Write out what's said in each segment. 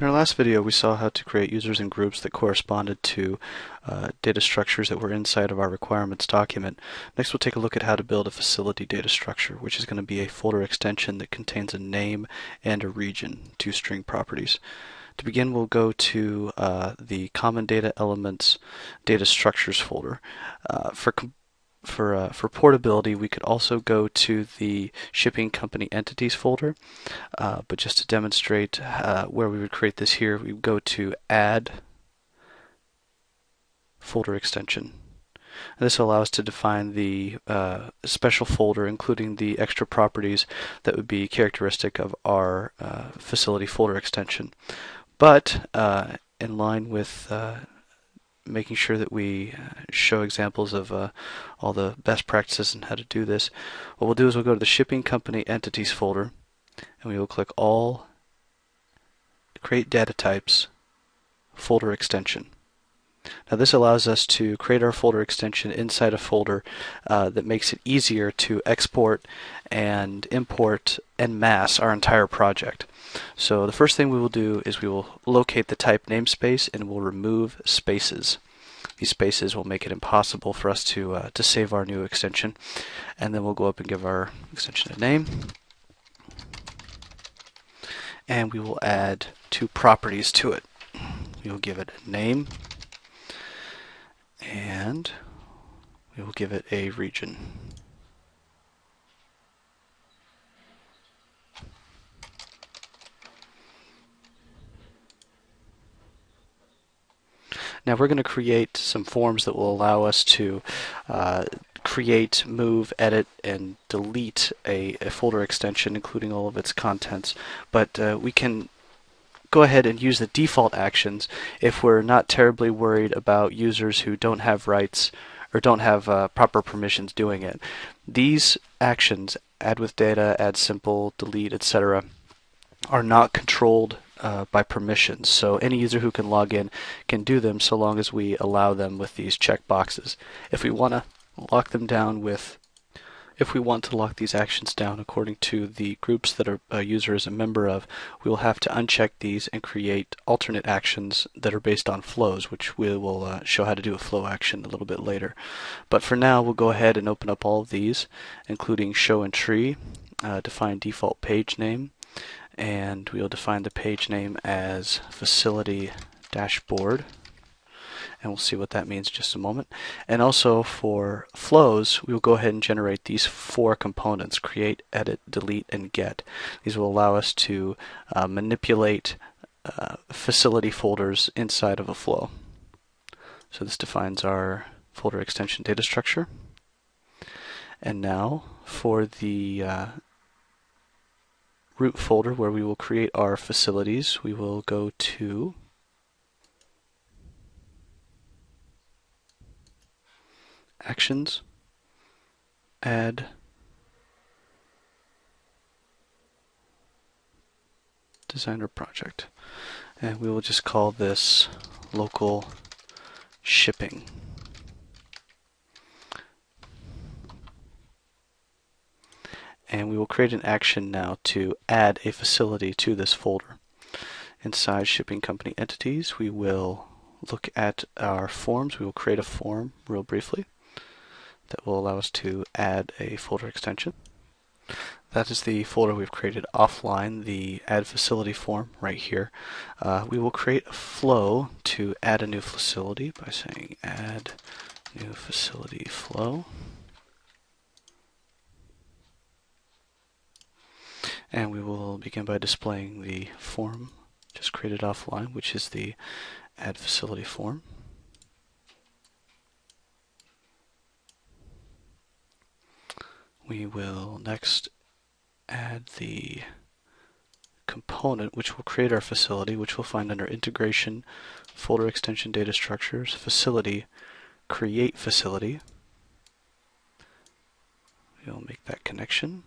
In our last video, we saw how to create users and groups that corresponded to data structures that were inside of our requirements document. Next, we'll take a look at how to build a facility data structure, which is going to be a folder extension that contains a name and a region, two string properties. To begin, we'll go to the Common Data Elements Data Structures folder. For portability, we could also go to the Shipping Company Entities folder, but just to demonstrate where we would create this here, we would go to Add Folder Extension. And this will allow us to define the special folder, including the extra properties that would be characteristic of our facility folder extension. But in line with making sure that we show examples of all the best practices and how to do this, what we'll do is we'll go to the Shipping Company Entities folder, and we will click All, Create Data Types, Folder Extension. Now this allows us to create our folder extension inside a folder that makes it easier to export and import en masse our entire project. So the first thing we will do is we will locate the type namespace and we'll remove spaces. These spaces will make it impossible for us to save our new extension. And then we'll go up and give our extension a name. And we will add two properties to it. We will give it a name and we will give it a region. Now we're going to create some forms that will allow us to create, move, edit, and delete a folder extension, including all of its contents. But we can go ahead and use the default actions if we're not terribly worried about users who don't have rights or don't have proper permissions doing it. These actions, add with data, add simple, delete, etc., are not controlled by permissions. So any user who can log in can do them so long as we allow them with these check boxes. If we want to lock them down with If we want to lock these actions down according to the groups that a user is a member of, we will have to uncheck these and create alternate actions that are based on flows, which we will show how to do a flow action a little bit later. But for now, we'll go ahead and open up all of these, including show and tree, define default page name, and we'll define the page name as facility dashboard. And we'll see what that means in just a moment. And also for flows, we will go ahead and generate these four components: create, edit, delete, and get. These will allow us to manipulate facility folders inside of a flow. So this defines our folder extension data structure. And now for the root folder where we will create our facilities, we will go to Actions, Add, Designer Project, and we will just call this local shipping. And we will create an action now to add a facility to this folder. Inside Shipping Company Entities, we will look at our forms. We will create a form real briefly that will allow us to add a folder extension. That is the folder we've created offline, the add facility form right here. We will create a flow to add a new facility by saying add new facility flow. And we will begin by displaying the form just created offline, which is the add facility form. We will next add the component which will create our facility, which we'll find under Integration, Folder Extension Data Structures, Facility, Create Facility. We'll make that connection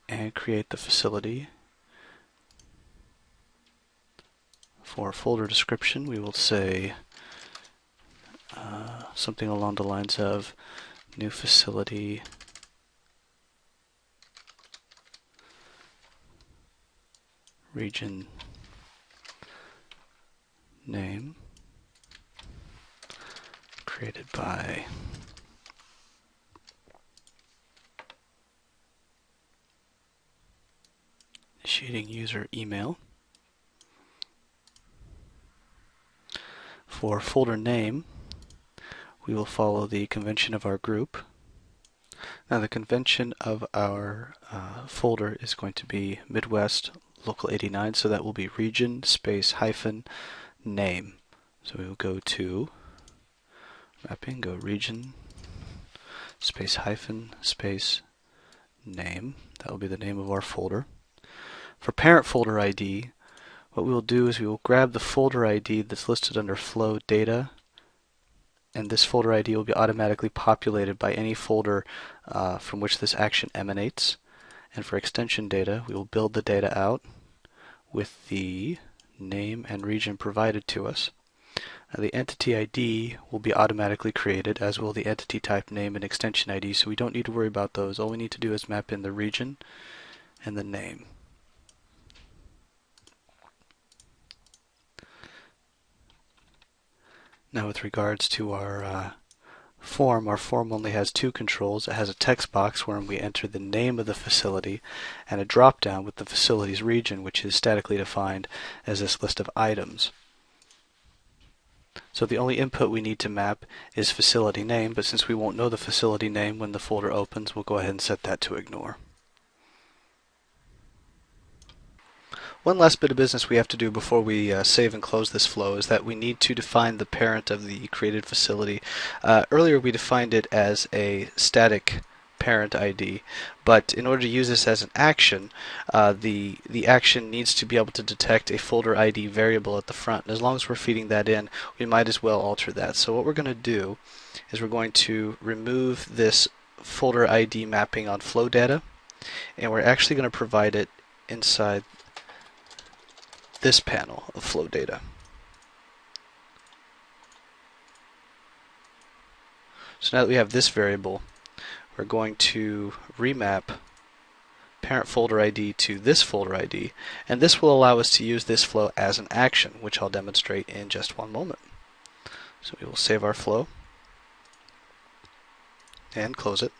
and create the facility. For folder description, we will say something along the lines of new facility region name created by initiating user email. For folder name, we will follow the convention of our group. Now the convention of our folder is going to be Midwest Local 89, so that will be region space hyphen name. So we will go to mapping, go region space hyphen space name. That will be the name of our folder. For parent folder ID, what we will do is we will grab the folder ID that's listed under flow data, and this folder ID will be automatically populated by any folder from which this action emanates. And for extension data, we will build the data out with the name and region provided to us. Now the entity ID will be automatically created, as will the entity type name and extension ID, so we don't need to worry about those. All we need to do is map in the region and the name. Now with regards to our form only has two controls. It has a text box where we enter the name of the facility and a drop-down with the facility's region, which is statically defined as this list of items. So the only input we need to map is facility name, but since we won't know the facility name when the folder opens, we'll go ahead and set that to ignore. One last bit of business we have to do before we save and close this flow is that we need to define the parent of the created facility. Earlier we defined it as a static parent ID, but in order to use this as an action, the action needs to be able to detect a folder ID variable at the front. And as long as we're feeding that in, we might as well alter that. So what we're going to do is we're going to remove this folder ID mapping on flow data, and we're actually going to provide it inside this panel of flow data. So now that we have this variable, we're going to remap parent folder ID to this folder ID, and this will allow us to use this flow as an action, which I'll demonstrate in just one moment. So we will save our flow and close it.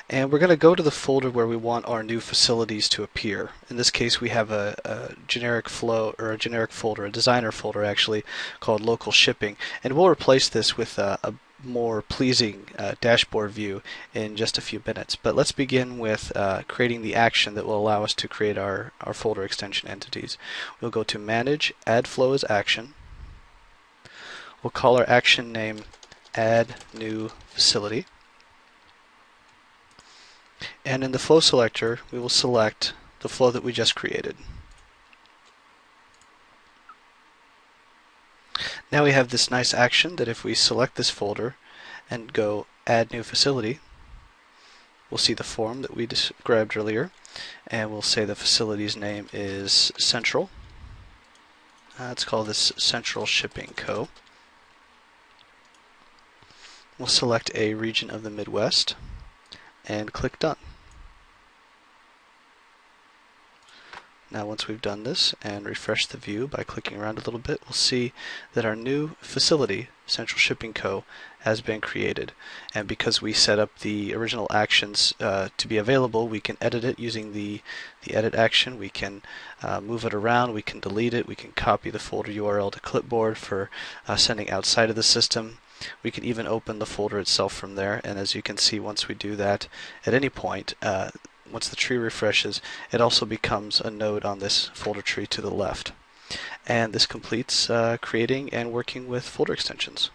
And we're going to go to the folder where we want our new facilities to appear. In this case, we have a generic flow, or a generic folder, a designer folder actually, called local shipping. And we'll replace this with a more pleasing dashboard view in just a few minutes. But let's begin with creating the action that will allow us to create our folder extension entities. We'll go to Manage, Add Flow as Action. We'll call our action name Add New Facility. And in the flow selector, we will select the flow that we just created. Now we have this nice action that if we select this folder and go Add New Facility, we'll see the form that we described earlier, and we'll say the facility's name is Central. Let's call this Central Shipping Co. We'll select a region of the Midwest and click Done. Now once we've done this and refresh the view by clicking around a little bit, we'll see that our new facility, Central Shipping Co., has been created. And because we set up the original actions to be available, we can edit it using the edit action. We can move it around, we can delete it, we can copy the folder URL to clipboard for sending outside of the system. We can even open the folder itself from there, and as you can see, once we do that at any point, once the tree refreshes, it also becomes a node on this folder tree to the left. And this completes creating and working with folder extensions.